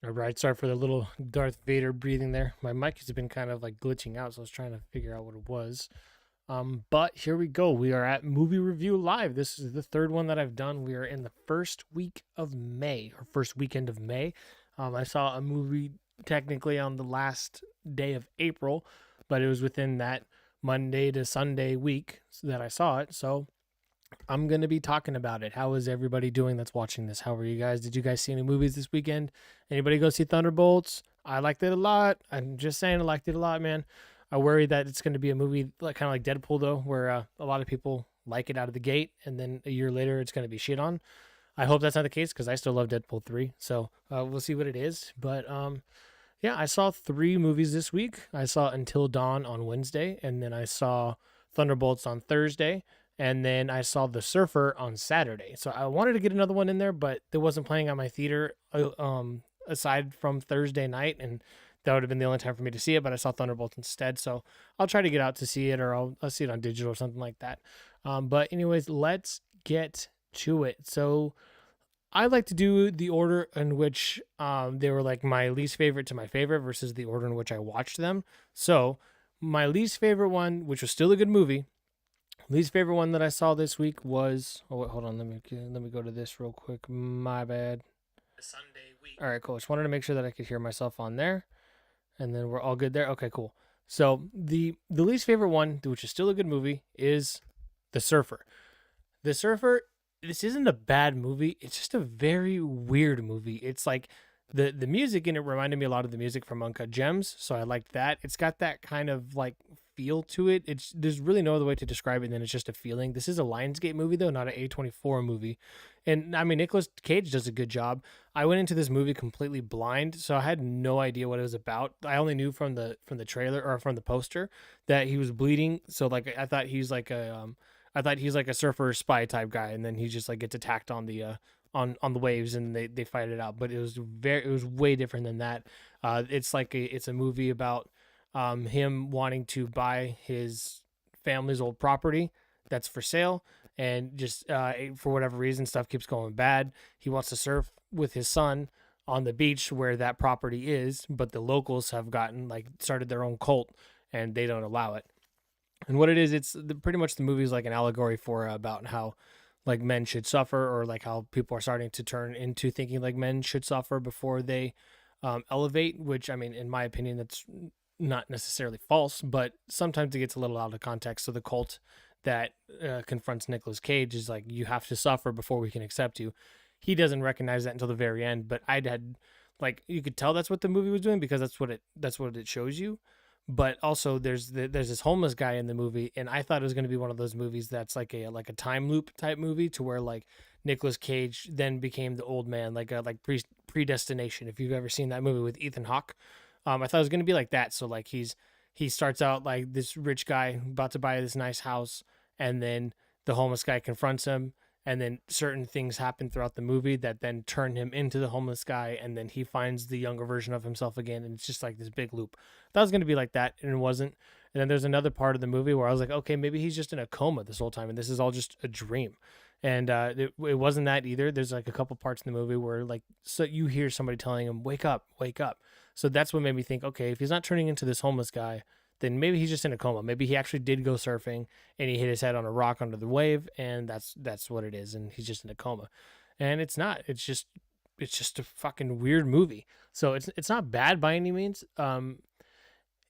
All right, sorry for the little Darth Vader breathing there. My mic has been kind of like glitching out, so I was trying to figure out what it was. But here we go. We are at Movie Review Live. This is the third one that I've done. We are in the first week of May, or first weekend of May. I saw a movie technically on the last day of April, but it was within that Monday to Sunday week that I saw it. So I'm going to be talking about it. How is everybody doing that's watching this? How are you guys? Did you guys see any movies this weekend? Anybody go see Thunderbolts? I liked it a lot. I'm just saying I liked it a lot, man. I worry that it's going to be a movie like kind of like Deadpool though, where a lot of people like it out of the gate and then a year later it's going to be shit on. I hope that's not the case because I still love Deadpool 3. So we'll see what it is. But yeah, I saw three movies this week. I saw Until Dawn on Wednesday, and then I saw Thunderbolts on Thursday, and then I saw The Surfer on Saturday. So I wanted to get another one in there, but it wasn't playing on my theater aside from Thursday night, and that would have been the only time for me to see it. But I saw Thunderbolts instead, so I'll try to get out to see it, or I'll see it on digital or something like that. But anyways, let's get to it. So I like to do the order in which they were like my least favorite to my favorite versus the order in which I watched them. So my least favorite one, which was still a good movie, least favorite one that I saw this week was. Oh wait, hold on. Let me go to this real quick. My bad. Sunday week. All right, cool. Just wanted to make sure that I could hear myself on there, and then we're all good there. Okay, cool. So the least favorite one, which is still a good movie, is The Surfer. The Surfer. This isn't a bad movie. It's just a very weird movie. It's like the music in it reminded me a lot of the music from Uncut Gems, so I liked that. It's got that kind of like feel to it. It's There's really no other way to describe it than it's just a feeling. This is a Lionsgate movie though, not an A24 movie. And I mean Nicolas Cage does a good job. I went into this movie completely blind, so I had no idea what it was about. I only knew from the trailer or from the poster that he was bleeding. So like I thought he's like a surfer spy type guy, and then he just like gets attacked on the on the waves, and they fight it out. But it was way different than that. It's a movie about him wanting to buy his family's old property that's for sale, and just for whatever reason stuff keeps going bad. He wants to surf with his son on the beach where that property is, but the locals have gotten like started their own cult and they don't allow it. And what it is, pretty much the movie is like an allegory for about how like men should suffer, or like how people are starting to turn into thinking like men should suffer before they elevate. Which I mean, in my opinion, that's not necessarily false, but sometimes it gets a little out of context. So the cult that confronts Nicolas Cage is like, you have to suffer before we can accept you. He doesn't recognize that until the very end, but I'd had like you could tell that's what the movie was doing because that's what it shows you. But also there's this homeless guy in the movie, and I thought it was going to be one of those movies that's like a time loop type movie, to where like Nicolas Cage then became the old man, like predestination, if you've ever seen that movie with Ethan Hawke. I thought it was going to be like that. So like he starts out like this rich guy about to buy this nice house, and then the homeless guy confronts him, and then certain things happen throughout the movie that then turn him into the homeless guy, and then he finds the younger version of himself again, and it's just like this big loop. That was going to be like that, and it wasn't. And then there's another part of the movie where I was like, okay, maybe he's just in a coma this whole time, and this is all just a dream. And it wasn't that either. There's like a couple parts in the movie where like so you hear somebody telling him, wake up, wake up. So that's what made me think, okay, if he's not turning into this homeless guy, then maybe he's just in a coma. Maybe he actually did go surfing and he hit his head on a rock under the wave, and that's what it is, and he's just in a coma. And it's not. It's just a fucking weird movie. So it's not bad by any means.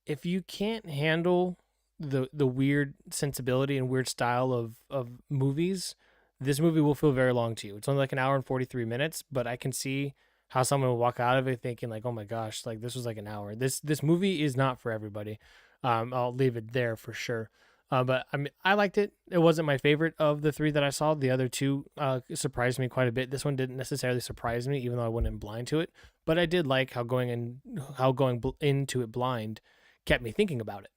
If you can't handle the weird sensibility and weird style of movies, this movie will feel very long to you. It's only like an hour and 43 minutes, but I can see how someone will walk out of it thinking like, oh my gosh, like this was like an hour. This movie is not for everybody. I'll leave it there for sure. But I mean, I liked it. It wasn't my favorite of the three that I saw. The other two surprised me quite a bit. This one didn't necessarily surprise me, even though I went in blind to it. But I did like how going into it blind kept me thinking about it.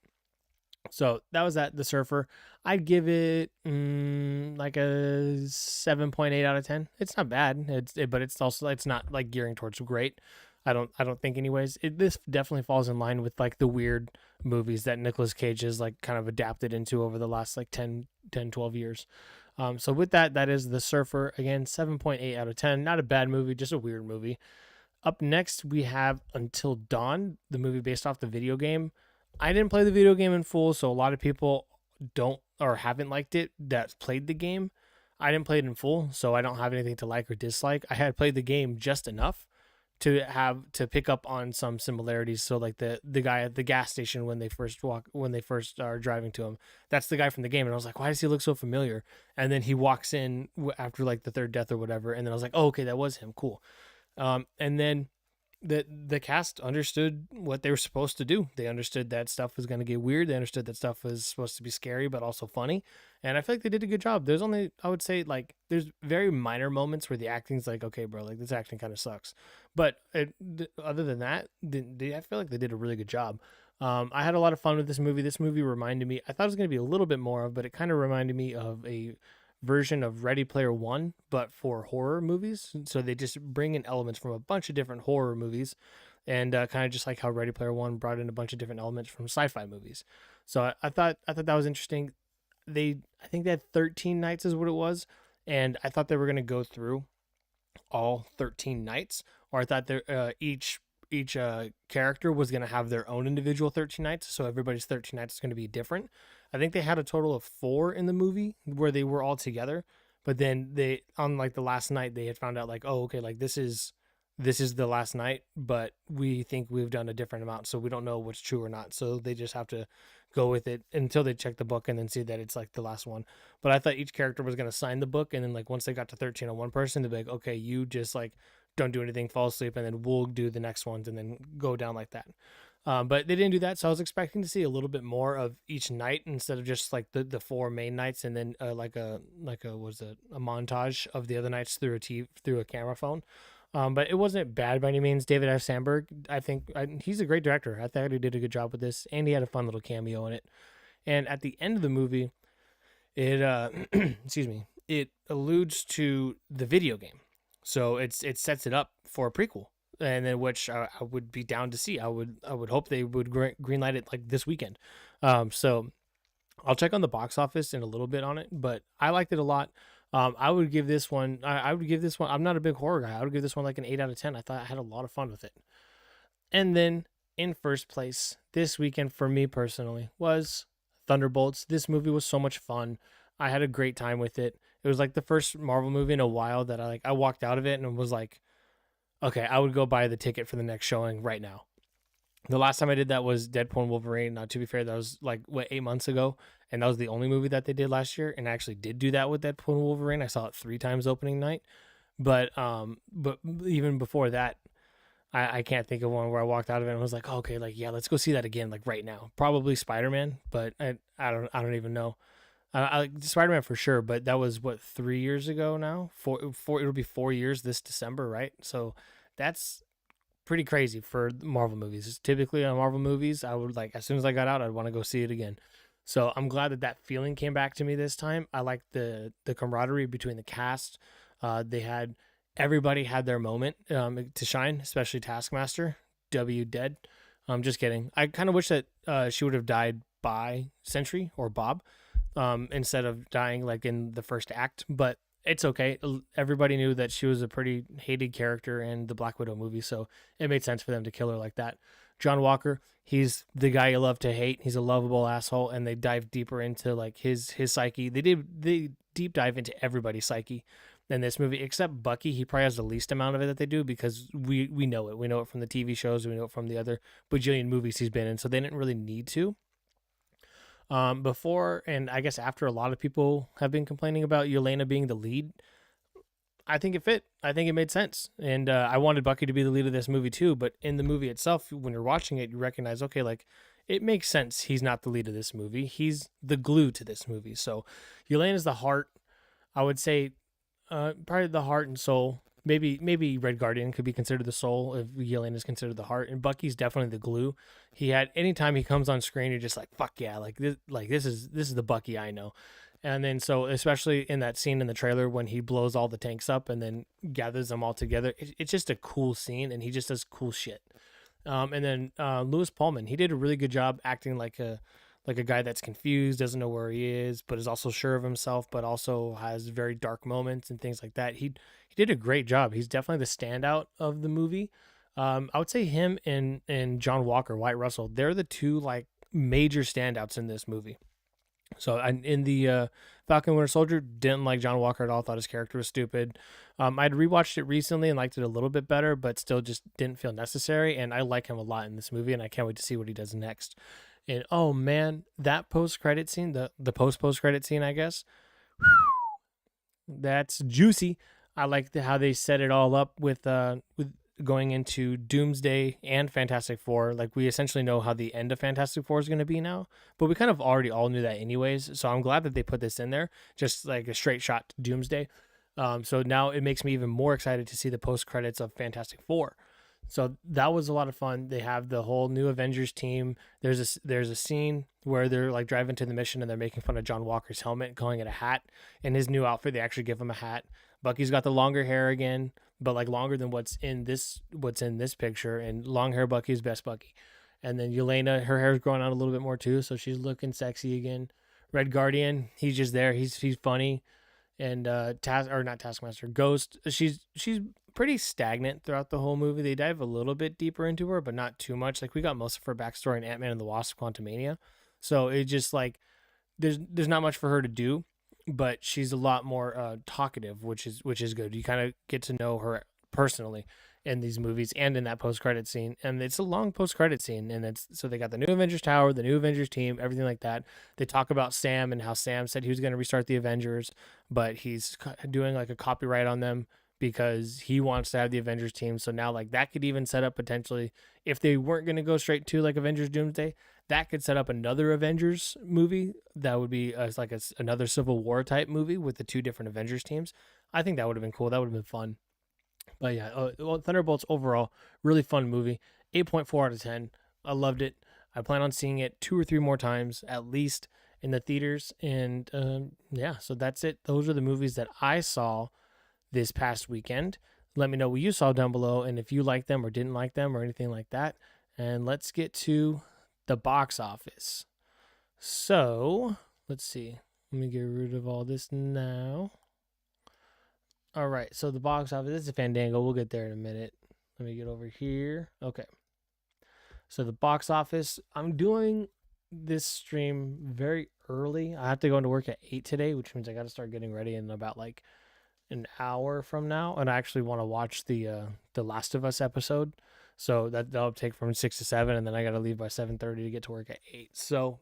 So that was that. The Surfer. I'd give it like a 7.8 out of 10. It's not bad. But it's not like gearing towards great. I don't think anyways. This definitely falls in line with like the weird movies that Nicolas Cage has like kind of adapted into over the last like 12 years. So with that is The Surfer. Again, 7.8 out of 10. Not a bad movie, just a weird movie. Up next, we have Until Dawn, the movie based off the video game. I didn't play the video game in full, so a lot of people don't or haven't liked it that played the game. I didn't play it in full, so I don't have anything to like or dislike. I had played the game just enough to pick up on some similarities. So like the guy at the gas station when they first are driving to him, that's the guy from the game, and I was like, why does he look so familiar? And then he walks in after like the third death or whatever, and then I was like, oh, okay, that was him. Cool. And then the cast understood what they were supposed to do. They understood that stuff was going to get weird. They understood that stuff was supposed to be scary but also funny. And I feel like they did a good job. There's only, I would say, like there's very minor moments where the acting's like, okay, bro, like this acting kind of sucks. But other than that, I feel like they did a really good job. I had a lot of fun with this movie. This movie reminded me, I thought it was going to be a little bit more of, but it kind of reminded me of a version of Ready Player One, but for horror movies. So they just bring in elements from a bunch of different horror movies, and kind of just like how Ready Player One brought in a bunch of different elements from sci-fi movies. So I thought that was interesting. I think they had 13 nights is what it was, and I thought they were gonna go through all 13 nights, or I thought each character was going to have their own individual 13 nights, so everybody's 13 nights is going to be different. I think they had a total of 4 in the movie where they were all together, but then they on like the last night they had found out like, oh, okay, like this is the last night, but we think we've done a different amount, so we don't know what's true or not. So they just have to go with it until they check the book and then see that it's like the last one. But I thought each character was going to sign the book, and then like once they got to 13 on one person, they'd be like, okay, you just like don't do anything, fall asleep, and then we'll do the next ones and then go down like that. But they didn't do that, so I was expecting to see a little bit more of each night instead of just like the 4 main nights, and then like a was a montage of the other nights through a camera phone. But it wasn't bad by any means. David F. Sandberg, he's a great director. I thought he did a good job with this, and he had a fun little cameo in it. And at the end of the movie, it excuse me, it alludes to the video game, so it sets it up for a prequel, and then which I would be down to see. I would hope they would greenlight it like this weekend. So I'll check on the box office in a little bit on it, but I liked it a lot. I would give this one. I would give this one. I'm not a big horror guy. I would give this one like an 8 out of 10. I thought I had a lot of fun with it. And then in first place this weekend for me personally was Thunderbolts. This movie was so much fun. I had a great time with it. It was like the first Marvel movie in a while that I walked out of it and was like, okay, I would go buy the ticket for the next showing right now. The last time I did that was Deadpool and Wolverine. Now, to be fair, that was like 8 months ago, and that was the only movie that they did last year. And I actually did do that with Deadpool and Wolverine. I saw it 3 times opening night, but even before that, I can't think of one where I walked out of it and was like, oh, okay, like yeah, let's go see that again, like right now. Probably Spider Man, but I don't even know. I Spider Man for sure, but that was what 3 years ago now. It'll be 4 years this December, right? So that's pretty crazy for Marvel movies. Typically on Marvel movies, I would like as soon as I got out, I'd want to go see it again. So I'm glad that feeling came back to me this time. I like the camaraderie between the cast. They had everybody had their moment to shine, especially Taskmaster. W dead. I'm just kidding. I kind of wish that she would have died by Sentry or Bob instead of dying like in the first act, but it's okay. Everybody knew that she was a pretty hated character in the Black Widow movie, so it made sense for them to kill her like that. John Walker, he's the guy you love to hate. He's a lovable asshole, and they dive deeper into like his psyche. They deep dive into everybody's psyche in this movie, except Bucky. He probably has the least amount of it that they do because we know it. We know it from the TV shows. We know it from the other bajillion movies he's been in, so they didn't really need to. Before and I guess after a lot of people have been complaining about Yelena being the lead, I think it fit. I think it made sense. And I wanted Bucky to be the lead of this movie too, but in the movie itself, when you're watching it, you recognize, okay, like it makes sense he's not the lead of this movie. He's the glue to this movie. So Yelena's the heart. I would say probably the heart and soul. Maybe Red Guardian could be considered the soul if Yelena is considered the heart, and Bucky's definitely the glue. He had anytime he comes on screen, you're just like fuck yeah, this is the Bucky I know. And then so especially in that scene in the trailer when he blows all the tanks up and then gathers them all together, it's just a cool scene, and he just does cool shit. And then Lewis Pullman, he did a really good job acting like a guy that's confused, doesn't know where he is, but is also sure of himself, but also has very dark moments and things like that. He did a great job. He's definitely the standout of the movie. I would say him and John Walker, White Russell, they're the two like major standouts in this movie. So in the Falcon Winter Soldier, didn't like John Walker at all. Thought his character was stupid. I'd rewatched it recently and liked it a little bit better, but still just didn't feel necessary. And I like him a lot in this movie, and I can't wait to see what he does next. And oh man, that post credit scene, the post credit scene, I guess, that's juicy. I like how they set it all up with going into Doomsday and Fantastic Four. Like we essentially know how the end of Fantastic Four is going to be now, but we kind of already all knew that anyways. So I'm glad that they put this in there, just like a straight shot to Doomsday. So now it makes me even more excited to see the post credits of Fantastic Four. So that was a lot of fun. They have the whole new Avengers team. There's a scene where they're like driving to the mission and they're making fun of John Walker's helmet, calling it a hat. In his new outfit, they actually give him a hat. Bucky's got the longer hair again, but like longer than what's in this picture. And long hair Bucky's best Bucky. And then Yelena, her hair's growing out a little bit more too, so she's looking sexy again. Red Guardian, he's just there. He's funny. And not Taskmaster, Ghost. She's pretty stagnant throughout the whole movie. They dive a little bit deeper into her, but not too much. Like we got most of her backstory in Ant-Man and the Wasp: Quantumania, so it just like there's not much for her to do, but she's a lot more talkative, which is good. You kind of get to know her personally in these movies and in that post credit scene, and it's a long post credit scene, and it's so they got the new Avengers Tower, the new Avengers team, everything like that. They talk about Sam and how Sam said he was going to restart the Avengers, but he's doing like a copyright on them because he wants to have the Avengers team. So now like that could even set up potentially, if they weren't going to go straight to like Avengers Doomsday, that could set up another Avengers movie that would be like another Civil War type movie with the two different Avengers teams. I think that would have been cool. That would have been fun. But yeah, Thunderbolts overall, really fun movie. 8.4 out of 10. I loved it. I plan on seeing it 2 or 3 more times at least in the theaters. And yeah, so that's it. Those are the movies that I saw this past weekend. Let me know what you saw down below and if you liked them or didn't like them or anything like that. And let's get to the box office. So let's see. Let me get rid of all this now. All right, so the box office, this is Fandango. We'll get there in a minute. Let me get over here. Okay. So the box office, I'm doing this stream very early. I have to go into work at 8 today, which means I got to start getting ready in about like an hour from now. And I actually want to watch the Last of Us episode. So that'll take from 6 to 7, and then I got to leave by 7:30 to get to work at 8. So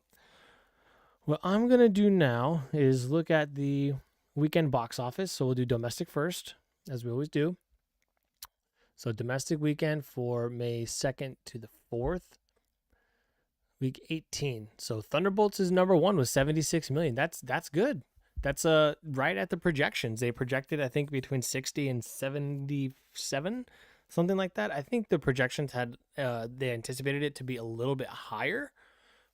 what I'm going to do now is look at the weekend box office. So we'll do domestic first, as we always do. So domestic weekend for May 2nd to the 4th, week 18. So Thunderbolts is number one with 76 million. That's good. That's right at the projections. They projected, I think, between 60 and 77, something like that. I think the projections had they anticipated it to be a little bit higher.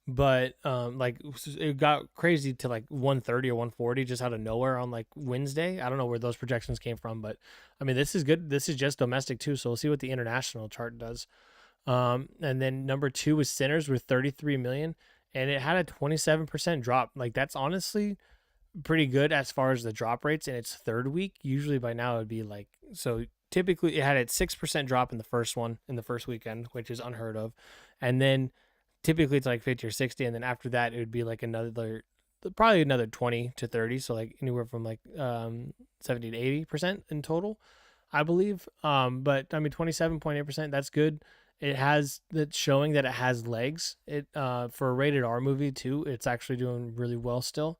But like it got crazy to like 130 or 140 just out of nowhere on like Wednesday. I don't know where those projections came from, but I mean this is good. This is just domestic too, so we'll see what the international chart does. And then number 2 was Sinners with 33 million, and it had a 27% drop. Like that's honestly pretty good as far as the drop rates in its third week. Usually by now it would be like, so typically it had a 6% drop in the first weekend, which is unheard of, and then typically it's like 50 or 60, and then after that it would be like probably another 20 to 30, so like anywhere from like 70 to 80% in total, I believe. But I mean 27.8%, that's good. That's showing that it has legs. It for a rated R movie too, it's actually doing really well still.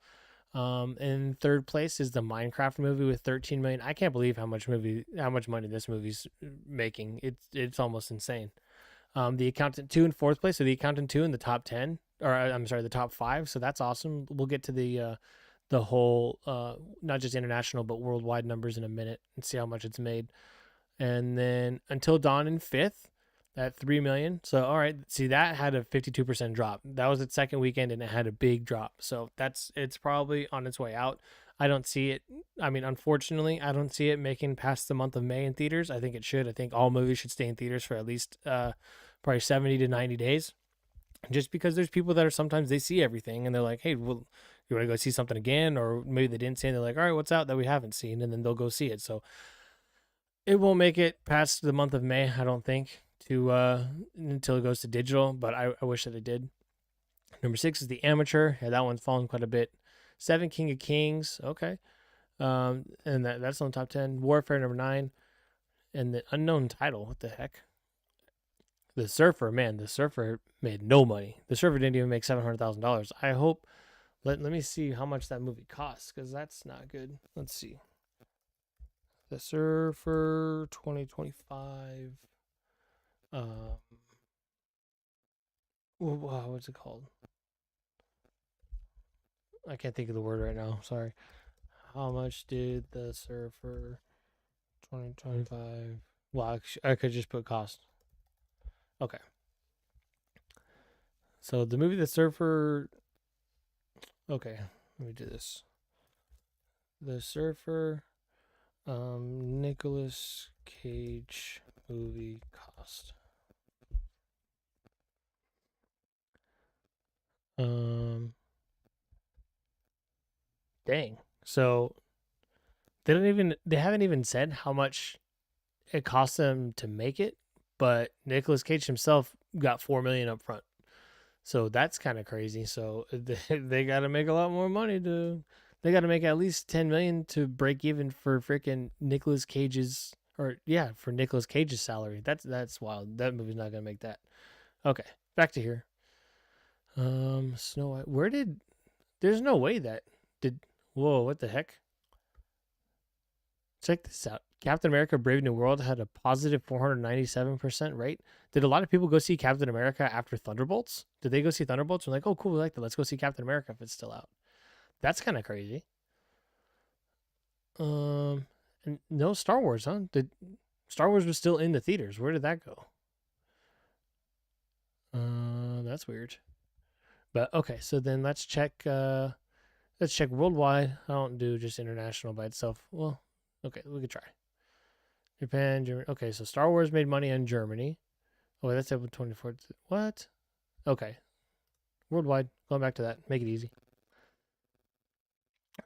In third place is the Minecraft movie with 13 million. I can't believe how much money this movie's making. It's almost insane. The Accountant 2 in fourth place, so The Accountant 2 in the top 10, or I'm sorry, the top 5. So that's awesome. We'll get to the whole not just international but worldwide numbers in a minute and see how much it's made. And then Until Dawn in fifth at 3 million. So all right, see that had a 52% drop. That was its second weekend and it had a big drop. So it's probably on its way out. I don't see it. I mean, unfortunately, I don't see it making past the month of May in theaters. I think it should. I think all movies should stay in theaters for at least probably 70 to 90 days. Just because there's people that are sometimes they see everything and they're like, hey, well, you want to go see something again? Or maybe they didn't see it and they're like, all right, what's out that we haven't seen? And then they'll go see it. So It won't make it past the month of May, I don't think, to until it goes to digital, but I wish that it did. Number 6 is The Amateur. Yeah, that one's fallen quite a bit. 7, King of Kings. Okay. And that's on the top 10. Warfare, number 9. And the unknown title. What the heck? The Surfer, man. The Surfer made no money. The Surfer didn't even make $700,000. I hope. Let me see how much that movie costs, because that's not good. Let's see. The Surfer 2025. Um, what's it called? I can't think of the word right now. Sorry. How much did The Surfer 2025? Well, I could just put cost. Okay. So the movie The Surfer. Okay, let me do this. The Surfer, Nicolas Cage movie cost. Dang. So they haven't even said how much it cost them to make it, but Nicolas Cage himself got 4 million up front. So that's kind of crazy. So they got to make a lot more money to. They got to make at least 10 million to break even for freaking Nicolas Cage's, or yeah, for Nicolas Cage's salary. That's wild. That movie's not gonna make that. Okay, back to here. Snow White. Where did? There's no way that did. Whoa, what the heck? Check this out. Captain America: Brave New World had a positive 497% rate. Did a lot of people go see Captain America after Thunderbolts? Did they go see Thunderbolts? We're like, oh, cool, we like that. Let's go see Captain America if it's still out. That's kind of crazy. And no Star Wars, huh? Did Star Wars was still in the theaters? Where did that go? That's weird. But okay, so then let's check. Let's check worldwide. I don't do just international by itself. Well, okay, we could try. Japan, Germany. Okay, so Star Wars made money on Germany. Oh, wait, that's April 24th. What? Okay. Worldwide. Going back to that. Make it easy.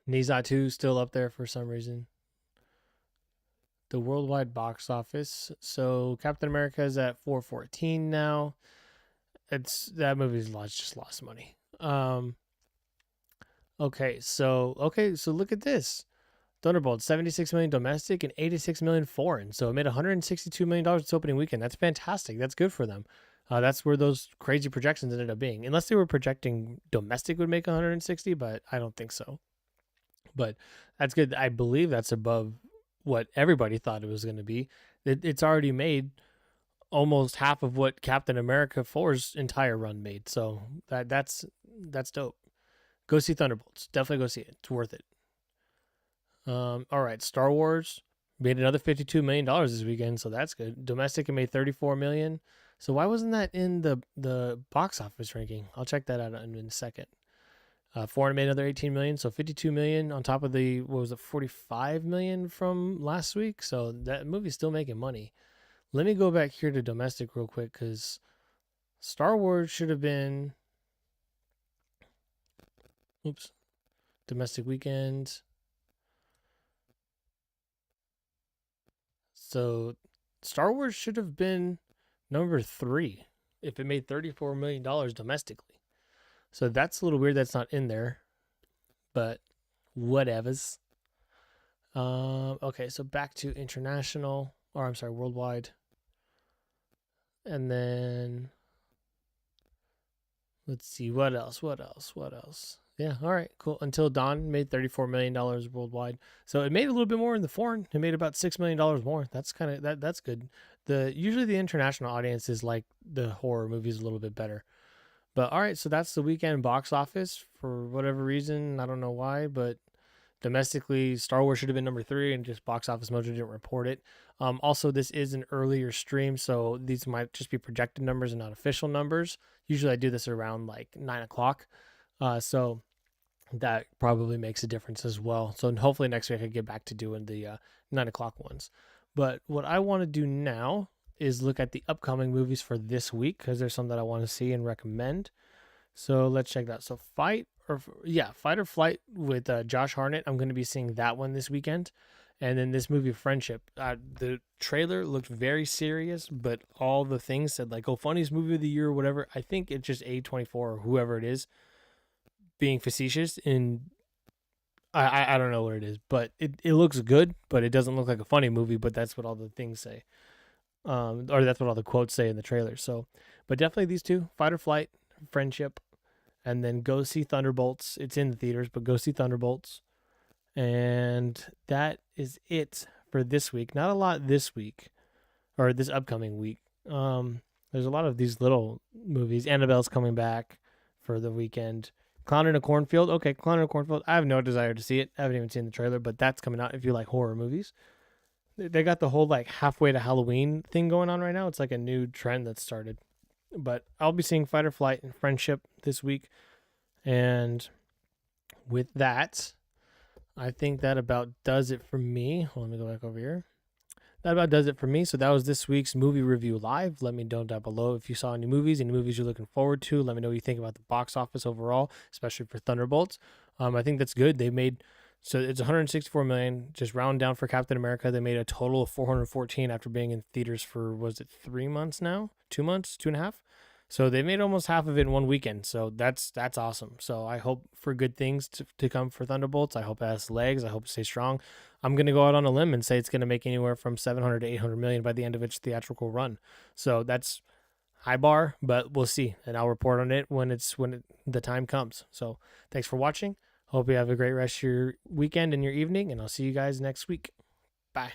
Nisa 2 still up there for some reason. The worldwide box office. So Captain America is at 414 now. That movie's just lost money. Okay, so look at this. Thunderbolt, 76 million domestic and 86 million foreign. So it made $162 million its opening weekend. That's fantastic. That's good for them. That's where those crazy projections ended up being. Unless they were projecting domestic would make 160, but I don't think so. But that's good. I believe that's above what everybody thought it was going to be. It's already made almost half of what Captain America 4's entire run made. So that's dope. Go see Thunderbolts. Definitely go see it. It's worth it. All right, Star Wars made another $52 million this weekend, so that's good. Domestic, it made $34 million. So why wasn't that in the box office ranking? I'll check that out in a second. Foreign made another 18 million, so 52 million on top of the 45 million from last week. So that movie's still making money. Let me go back here to domestic real quick because Star Wars should have been. Oops, domestic weekend. So Star Wars should have been number 3 if it made $34 million domestically. So that's a little weird that's not in there, but whatevers. Okay, so back to international, or I'm sorry, worldwide. And then let's see, what else? Yeah, all right, cool. Until Dawn made $34 million worldwide. So it made a little bit more in the foreign. It made about $6 million more. That's kind of that's good. Usually the international audience is like the horror movies a little bit better. But all right, so that's the weekend box office for whatever reason. I don't know why, but domestically, Star Wars should have been number 3, and just Box Office Mojo didn't report it. Also, this is an earlier stream, so these might just be projected numbers and not official numbers. Usually, I do this around like 9 o'clock, so that probably makes a difference as well. So hopefully next week I can get back to doing the 9 o'clock ones. But what I want to do now is look at the upcoming movies for this week because there's some that I want to see and recommend. So let's check that out. So Fight or Flight with Josh Hartnett. I'm going to be seeing that one this weekend. And then this movie Friendship, the trailer looked very serious, but all the things said like, "Oh, funniest movie of the year" or whatever. I think it's just A24 or whoever it is being facetious. And I don't know what it is, but it looks good, but it doesn't look like a funny movie. But that's what all the things say, or that's what all the quotes say in the trailer. So, but definitely these two: Fight or Flight, Friendship, and then go see Thunderbolts. It's in the theaters, but go see Thunderbolts. And that is it for this week. Not a lot this week or this upcoming week. There's a lot of these little movies. Annabelle's coming back for the weekend. Clown in a Cornfield. Okay, Clown in a Cornfield. I have no desire to see it. I haven't even seen the trailer, but that's coming out if you like horror movies. They got the whole like halfway to Halloween thing going on right now. It's like a new trend that started. But I'll be seeing Fight or Flight and Friendship this week. And with that, I think that about does it for me. Let me go back over here. That about does it for me. So that was this week's movie review live. Let me know down below if you saw any movies you're looking forward to. Let me know what you think about the box office overall, especially for Thunderbolts. I think that's good. They made, so it's 164 million, just round down for Captain America. They made a total of 414 after being in theaters for, was it 3 months now? 2 months, 2.5? So they made almost half of it in one weekend. So that's awesome. So I hope for good things to come for Thunderbolts. I hope it has legs. I hope it stays strong. I'm going to go out on a limb and say it's going to make anywhere from 700 to 800 million by the end of its theatrical run. So that's high bar, but we'll see. And I'll report on it when the time comes. So thanks for watching. Hope you have a great rest of your weekend and your evening, and I'll see you guys next week. Bye.